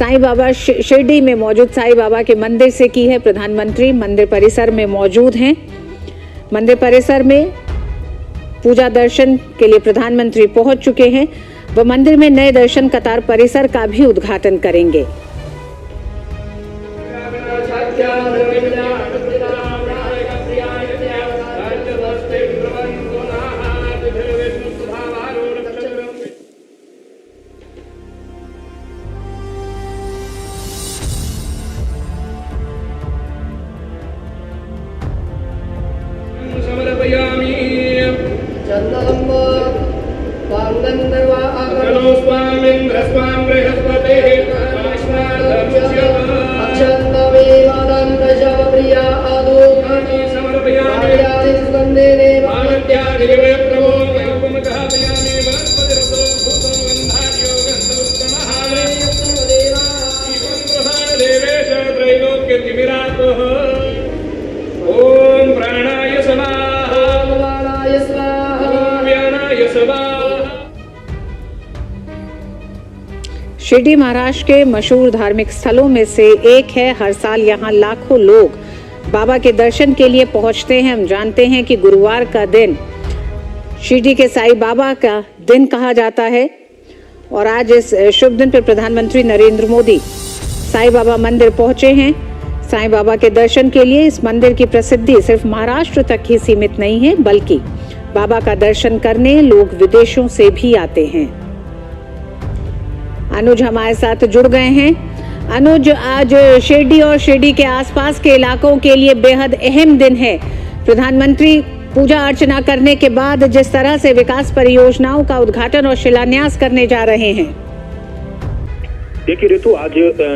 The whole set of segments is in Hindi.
साईं बाबा शिरडी में मौजूद साईं बाबा के मंदिर से की है प्रधानमंत्री। मंदिर परिसर में मौजूद हैं। मंदिर परिसर में पूजा दर्शन के लिए प्रधानमंत्री पहुंच चुके हैं। वह मंदिर में नए दर्शन कतार परिसर का भी उद्घाटन करेंगे। शिरडी महाराष्ट्र के मशहूर धार्मिक स्थलों में से एक है। हर साल यहाँ लाखों लोग बाबा के दर्शन के लिए पहुँचते हैं। हम जानते हैं कि गुरुवार का दिन शिरडी के साईं बाबा का दिन कहा जाता है और आज इस शुभ दिन पर प्रधानमंत्री नरेंद्र मोदी साईं बाबा मंदिर पहुंचे हैं। साईं बाबा के दर्शन के लिए इस मंदिर की प्रसिद्धि सिर्फ महाराष्ट्र तक ही सीमित नहीं है, बल्कि बाबा का दर्शन करने लोग विदेशों से भी आते हैं। अनुज हमारे साथ जुड़ गए हैं। अनुज, आज शिरडी और शिरडी के आसपास के इलाकों के लिए बेहद अहम दिन है। प्रधानमंत्री पूजा अर्चना करने के बाद जिस तरह से विकास परियोजनाओं का उद्घाटन और शिलान्यास करने जा रहे हैं। देखिए ऋतु, आज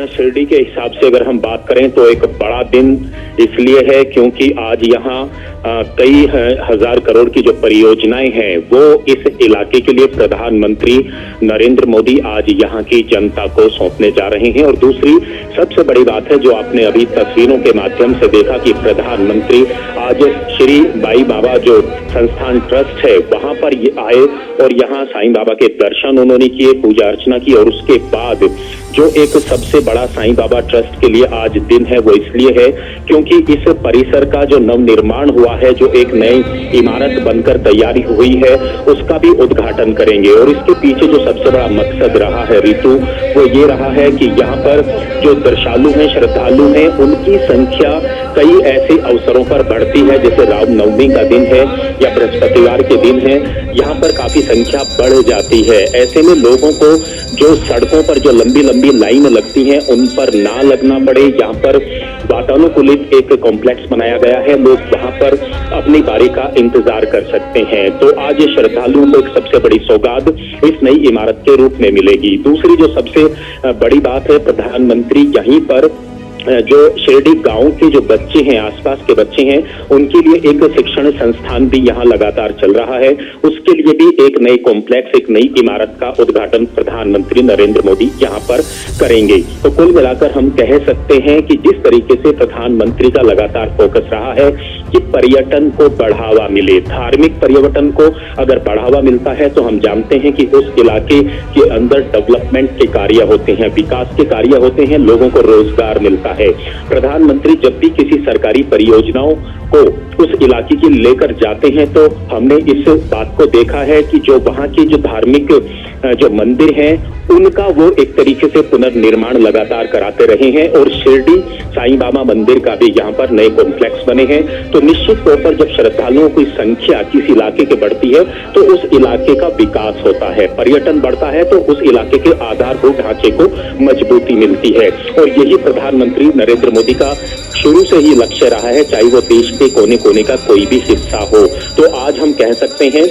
शिरडी के हिसाब से अगर हम बात करें तो एक बड़ा दिन इसलिए है क्योंकि आज यहाँ कई हजार करोड़ की जो परियोजनाएं हैं वो इस इलाके के लिए प्रधानमंत्री नरेंद्र मोदी आज यहाँ की जनता को सौंपने जा रहे हैं। और दूसरी सबसे बड़ी बात है जो आपने अभी तस्वीरों के माध्यम से देखा कि प्रधानमंत्री आज श्री बाई बाबा जो संस्थान ट्रस्ट है वहां पर आए और यहाँ साईं बाबा के दर्शन उन्होंने किए, पूजा अर्चना की। और उसके बाद जो एक सबसे बड़ा साईं बाबा ट्रस्ट के लिए आज दिन है वो इसलिए है क्योंकि इस परिसर का जो नवनिर्माण हुआ है, जो एक नई इमारत बनकर तैयारी हुई है, उसका भी उद्घाटन करेंगे। और इसके पीछे जो सबसे बड़ा मकसद रहा है ऋतु, वो ये रहा है कि यहाँ पर जो दर्शनालु हैं, श्रद्धालु हैं, उनकी संख्या कई ऐसे अवसरों पर बढ़ती है, जैसे रामनवमी का दिन है या बृहस्पतिवार के दिन है, यहाँ पर काफी संख्या बढ़ जाती है। ऐसे में लोगों को जो सड़कों पर जो लंबी लंबी लाइन लगती हैं उन पर ना लगना पड़े। यहाँ पर वातानुकूलित एक कॉम्प्लेक्स बनाया गया है, लोग वहां पर अपनी बारी का इंतजार कर सकते हैं। तो आज श्रद्धालुओं को एक सबसे बड़ी सौगात इस नई इमारत के रूप में मिलेगी। दूसरी जो सबसे बड़ी बात है, प्रधानमंत्री यहीं पर जो शिरडी गांव के जो बच्चे हैं, आसपास के बच्चे हैं, उनके लिए एक शिक्षण संस्थान भी यहाँ लगातार चल रहा है। उसके लिए भी एक नई कॉम्प्लेक्स, एक नई इमारत का उद्घाटन प्रधानमंत्री नरेंद्र मोदी यहाँ पर करेंगे। तो कुल मिलाकर हम कह सकते हैं कि जिस तरीके से प्रधानमंत्री का लगातार फोकस रहा है कि पर्यटन को बढ़ावा मिले, धार्मिक पर्यटन को अगर बढ़ावा मिलता है तो हम जानते हैं कि उस इलाके के अंदर डेवलपमेंट के कार्य होते हैं, विकास के कार्य होते हैं, लोगों को रोजगार मिलता है। प्रधानमंत्री जब भी किसी सरकारी परियोजनाओं को उस इलाके के लेकर जाते हैं तो हमने इस बात को देखा है कि जो वहाँ के जो धार्मिक जो मंदिर हैं उनका वो एक तरीके से पुनर्निर्माण लगातार कराते रहे हैं। और शिरडी साईं बाबा मंदिर का भी यहाँ पर नए कॉम्प्लेक्स बने हैं। तो निश्चित तौर पर जब श्रद्धालुओं की संख्या किसी इलाके की बढ़ती है तो उस इलाके का विकास होता है, पर्यटन बढ़ता है, तो उस इलाके के आधारभूत ढांचे को मजबूती मिलती है। और यही प्रधानमंत्री नरेंद्र मोदी का शुरू से ही लक्ष्य रहा है, चाहे वो देश के कोने कोने का कोई भी हिस्सा हो। तो आज हम कह सकते हैं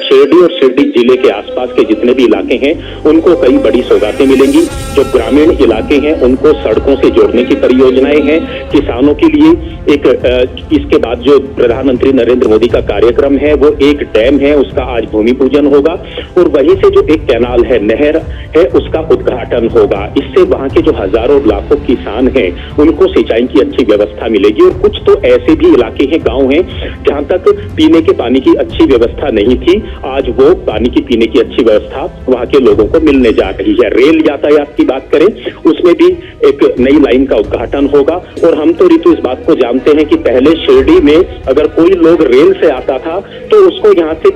शिरडी और शिरडी जिले के आसपास के जितने भी इलाके हैं उनको कई बड़ी सौगातें मिलेंगी। जो ग्रामीण इलाके हैं उनको सड़कों से जोड़ने की परियोजनाएं हैं, किसानों के लिए एक इसके बाद जो प्रधानमंत्री नरेंद्र मोदी का कार्यक्रम है वो एक डैम है, उसका आज भूमि पूजन होगा। और वहीं से जो एक कैनाल है, नहर है, उसका उद्घाटन होगा। इससे वहां के जो हजारों लाखों किसान हैं उनको सिंचाई की अच्छी व्यवस्था मिलेगी। और कुछ तो ऐसे भी इलाके हैं, गाँव हैं, जहाँ तक पीने के पानी की अच्छी व्यवस्था नहीं थी, आज वो पानी की पीने की अच्छी व्यवस्था वहां के लोगों को मिलने जा रही है। रेल यातायात की बात करें, उसमें भी एक नई लाइन का उद्घाटन होगा। और हम तो ऋतु इस बात को जानते हैं कि पहले शिरडी में अगर कोई लोग रेल से आता था तो उसको यहाँ से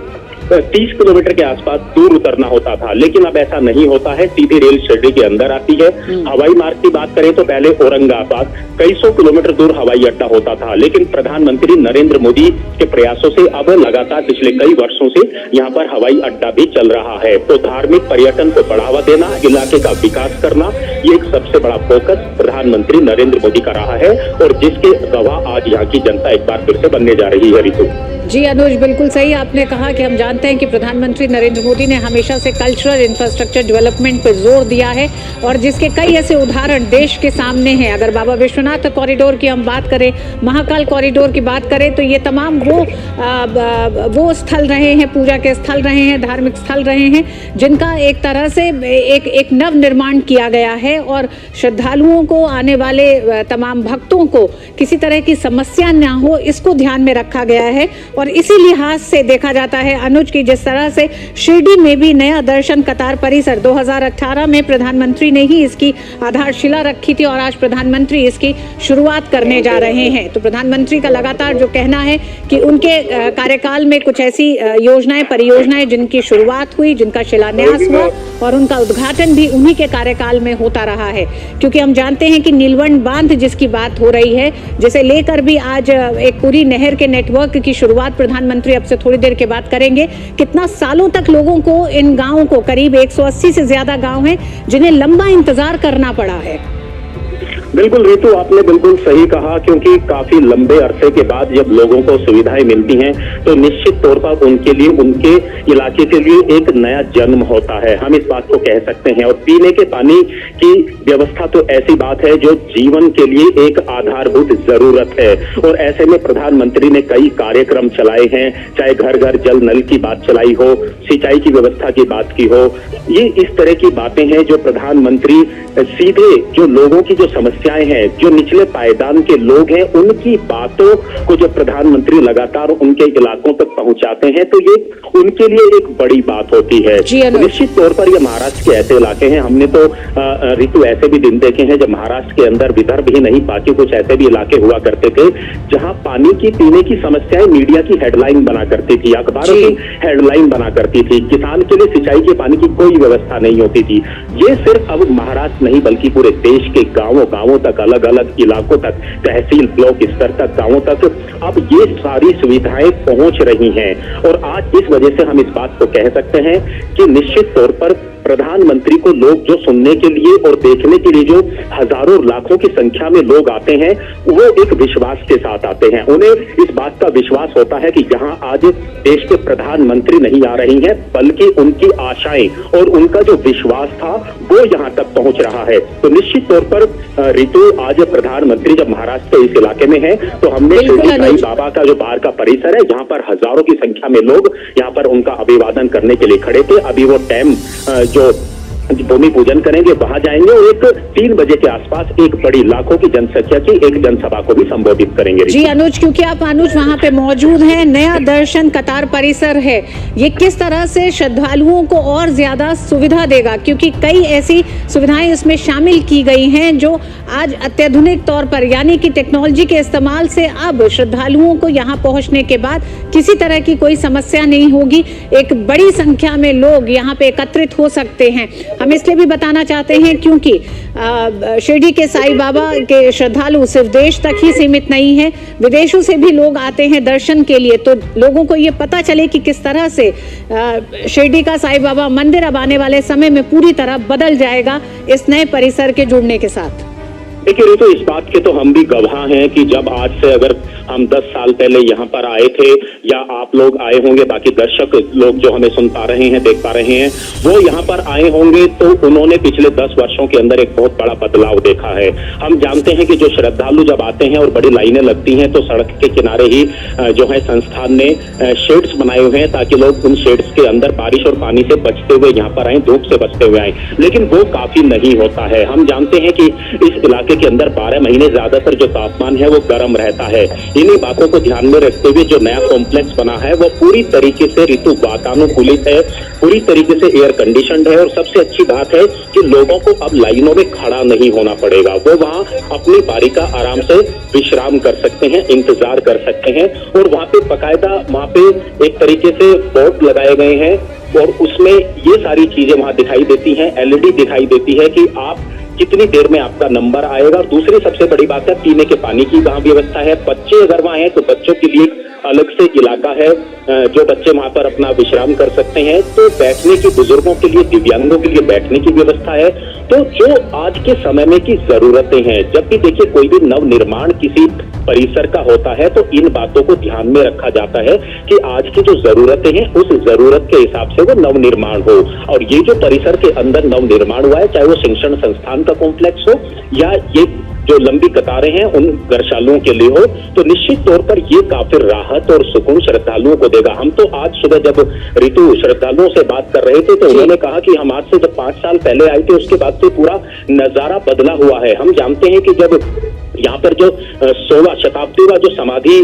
30 किलोमीटर के आसपास दूर उतरना होता था, लेकिन अब ऐसा नहीं होता है, सीधी रेल शिरडी के अंदर आती है। हवाई मार्ग की बात करें तो पहले औरंगाबाद कई सौ किलोमीटर दूर हवाई अड्डा होता था, लेकिन प्रधानमंत्री नरेंद्र मोदी के प्रयासों से अब लगातार पिछले कई वर्षों से यहाँ पर हवाई अड्डा भी चल रहा है। तो धार्मिक पर्यटन को बढ़ावा देना, इलाके का विकास करना, ये एक सबसे बड़ा फोकस प्रधानमंत्री नरेंद्र मोदी का रहा है और जिसके गवाह आज यहाँ की जनता एक बार फिर से बनने जा रही है। ऋतु जी अनुज, बिल्कुल सही आपने कहा कि हम जानते हैं कि प्रधानमंत्री नरेंद्र मोदी ने हमेशा से कल्चरल इंफ्रास्ट्रक्चर डेवलपमेंट पर जोर दिया है और जिसके कई ऐसे उदाहरण देश के सामने हैं। अगर बाबा विश्वनाथ कॉरिडोर की हम बात करें, महाकाल कॉरिडोर की बात करें, तो ये तमाम वो स्थल रहे हैं, पूजा के स्थल रहे हैं, धार्मिक स्थल रहे हैं, जिनका एक तरह से एक नव निर्माण किया गया है और श्रद्धालुओं को, आने वाले तमाम भक्तों को किसी तरह की समस्या ना हो, इसको ध्यान में रखा गया है। और इसी लिहाज से देखा जाता है अनुज की जिस तरह से शिरडी में भी नया दर्शन कतार परिसर 2018 में प्रधानमंत्री ने ही इसकी आधारशिला रखी थी और आज प्रधानमंत्री इसकी शुरुआत करने जा रहे हैं। तो प्रधानमंत्री का लगातार जो कहना है कि उनके कार्यकाल में कुछ ऐसी योजनाएं, परियोजनाएं जिनकी शुरुआत हुई, जिनका शिलान्यास हुआ और उनका उद्घाटन भी उन्हीं के कार्यकाल में होता रहा है। क्योंकि हम जानते हैं कि नीलवंड बांध जिसकी बात हो रही है, जिसे लेकर भी आज एक पूरी नहर के नेटवर्क की शुरुआत प्रधानमंत्री अब से थोड़ी देर के बाद करेंगे। कितना सालों तक लोगों को, इन गांवों को, करीब 180 से ज्यादा गांव हैं जिन्हें लंबा इंतजार करना पड़ा है। बिल्कुल ऋतु, आपने बिल्कुल सही कहा, क्योंकि काफी लंबे अरसे के बाद जब लोगों को सुविधाएं मिलती हैं तो निश्चित तौर पर उनके लिए, उनके इलाके के लिए एक नया जन्म होता है, हम इस बात को कह सकते हैं। और पीने के पानी की व्यवस्था तो ऐसी बात है जो जीवन के लिए एक आधारभूत जरूरत है और ऐसे में प्रधानमंत्री ने कई कार्यक्रम चलाए हैं, चाहे घर घर जल नल की बात चलाई हो, सिंचाई की व्यवस्था की बात की हो। ये इस तरह की बातें हैं जो प्रधानमंत्री सीधे जो लोगों की जो समस्याएं हैं, जो निचले पायदान के लोग हैं, उनकी बातों को जो प्रधानमंत्री लगातार उनके इलाकों तक पहुंचाते हैं, तो ये उनके लिए एक बड़ी बात होती है। निश्चित तौर पर ये महाराष्ट्र के ऐसे इलाके हैं, हमने तो ऋतु ऐसे भी दिन देखे हैं जब महाराष्ट्र के अंदर विदर्भ ही नहीं, बाकी कुछ ऐसे भी इलाके हुआ करते थे जहां पानी की पीने की समस्याएं मीडिया की हेडलाइन बना करती थी, अखबारों की हेडलाइन बना करती थी। किसान के लिए सिंचाई के पानी की कोई व्यवस्था नहीं होती थी। ये सिर्फ अब महाराष्ट्र नहीं बल्कि पूरे देश के गांवों तक, अलग अलग इलाकों तक, तहसील ब्लॉक स्तर तक, गांवों तक अब ये सारी सुविधाएं पहुंच रही हैं। और आज इस वजह से हम इस बात को कह सकते हैं कि निश्चित तौर पर प्रधानमंत्री को लोग जो सुनने के लिए और देखने के लिए जो हजारों लाखों की संख्या में लोग आते हैं, वो एक विश्वास के साथ आते हैं। उन्हें इस बात का विश्वास होता है कि यहाँ आज देश के प्रधानमंत्री नहीं आ रही हैं, बल्कि उनकी आशाएं और उनका जो विश्वास था वो यहाँ तक पहुंच रहा है। तो निश्चित तौर पर ऋतु, आज प्रधानमंत्री जब महाराष्ट्र के इस इलाके में है तो हमने शिरडी साईं बाबा का जो बाहर का परिसर है, जहाँ पर हजारों की संख्या में लोग यहाँ पर उनका अभिवादन करने के लिए खड़े थे। अभी वो टाइम जो भूमि पूजन करेंगे वहां जाएंगे और एक 3 बजे के आसपास एक बड़ी लाखों की जनसंख्या की एक जनसभा को भी संबोधित करेंगे। जी अनुज, क्योंकि आप अनुज वहां पे मौजूद हैं, नया दर्शन कतार परिसर है, ये किस तरह से श्रद्धालुओं को और ज्यादा सुविधा देगा? क्योंकि कई ऐसी सुविधाएं इसमें शामिल की गई हैं जो आज अत्याधुनिक तौर पर, यानी कि टेक्नोलॉजी के इस्तेमाल से अब श्रद्धालुओं को यहाँ पहुंचने के बाद किसी तरह की कोई समस्या नहीं होगी। एक बड़ी संख्या में लोग यहाँ पे एकत्रित हो सकते हैं। हम इसलिए भी बताना चाहते हैं क्योंकि शिरडी के साईं बाबा के श्रद्धालु सिर्फ देश तक ही सीमित नहीं है, विदेशों से भी लोग आते हैं दर्शन के लिए। तो लोगों को ये पता चले कि किस तरह से शिरडी का साईं बाबा मंदिर अब आने वाले समय में पूरी तरह बदल जाएगा इस नए परिसर के जुड़ने के साथ। देखिए ऋतु, इस बात के तो हम भी गवाह हैं कि जब आज से अगर हम 10 साल पहले यहाँ पर आए थे, या आप लोग आए होंगे, बाकी दर्शक लोग जो हमें सुन पा रहे हैं, देख पा रहे हैं, वो यहाँ पर आए होंगे तो उन्होंने पिछले 10 वर्षों के अंदर एक बहुत बड़ा बदलाव देखा है। हम जानते हैं कि जो श्रद्धालु जब आते हैं और बड़ी लाइनें लगती हैं तो सड़क के किनारे ही जो है संस्थान ने शेड्स बनाए हुए हैं ताकि लोग उन शेड्स के अंदर बारिश और पानी से बचते हुए यहाँ पर आए, धूप से बचते हुए आए, लेकिन वो काफी नहीं होता है। हम जानते हैं कि इस इलाके के अंदर 12 महीने ज्यादातर जो तापमान है वो गर्म रहता है। इन्हीं बातों को ध्यान में रखते हुए जो नया कॉम्प्लेक्स बना है वो पूरी तरीके से ऋतु वातानुकूलित है, पूरी तरीके से एयर कंडीशनड है और सबसे अच्छी बात है कि लोगों को अब लाइनों में खड़ा नहीं होना पड़ेगा। वो वहाँ अपनी बारी का आराम से विश्राम कर सकते हैं, इंतजार कर सकते हैं और वहाँ पे बकायदा वहाँ पे एक तरीके से बोर्ड लगाए गए हैं और उसमें ये सारी चीजें वहाँ दिखाई देती हैं, एलईडी दिखाई देती है कि आप कितनी देर में आपका नंबर आएगा। और दूसरी सबसे बड़ी बात है पीने के पानी की वहाँ व्यवस्था है। बच्चे अगर वहाँ हैं तो बच्चों के लिए अलग से इलाका है जो बच्चे वहाँ पर अपना विश्राम कर सकते हैं। तो बैठने की, बुजुर्गों के लिए, दिव्यांगों के लिए बैठने की व्यवस्था है। तो जो आज के समय में की जरूरतें हैं, जब भी देखिए कोई भी नव निर्माण किसी परिसर का होता है तो इन बातों को ध्यान में रखा जाता है कि आज की जो जरूरतें हैं उस जरूरत के हिसाब से वो नव निर्माण हो। और ये जो परिसर के अंदर नव निर्माण हुआ है, चाहे वो शिक्षण संस्थान का कॉम्प्लेक्स हो या ये जो लंबी कतारें हैं उन गौशालाओं के लिए हो, तो निश्चित तौर पर ये काफी राहत और सुकून श्रद्धालुओं को देगा। हम तो आज सुबह जब ऋतु श्रद्धालुओं से बात कर रहे थे तो उन्होंने कहा कि हम आज से जब 5 साल पहले आए थे उसके बाद से पूरा नजारा बदला हुआ है। हम जानते हैं कि जब यहाँ पर जो 16 शताब्दी का जो समाधि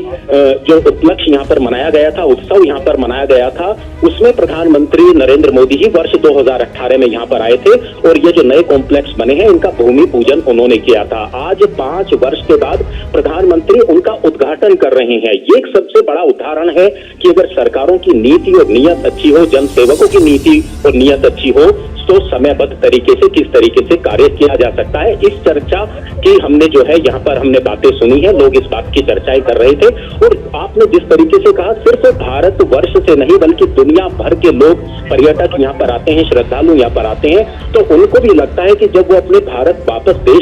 जो उपलक्ष्य यहाँ पर मनाया गया था, उत्सव यहाँ पर मनाया गया था, उसमें प्रधानमंत्री नरेंद्र मोदी ही वर्ष 2018 में यहाँ पर आए थे और ये जो नए कॉम्प्लेक्स बने हैं इनका भूमि पूजन उन्होंने किया था। आज 5 वर्ष के बाद प्रधानमंत्री उनका उद्घाटन कर रहे हैं। ये एक सबसे बड़ा उदाहरण है कि अगर सरकारों की नीति और नीयत अच्छी हो, जन सेवकों की नीति और नीयत अच्छी हो, तो समयबद्ध तरीके से किस तरीके से कार्य किया जा सकता है। इस चर्चा की हमने जो है यहाँ पर हमने बातें सुनी है, लोग इस बात की चर्चाएं कर रहे थे और आपने जिस तरीके से कहा सिर्फ भारत वर्ष से नहीं बल्कि दुनिया भर के लोग, पर्यटक यहाँ पर आते हैं, श्रद्धालु यहाँ पर आते हैं, तो उनको भी लगता है कि जब वो अपने भारत वापस देश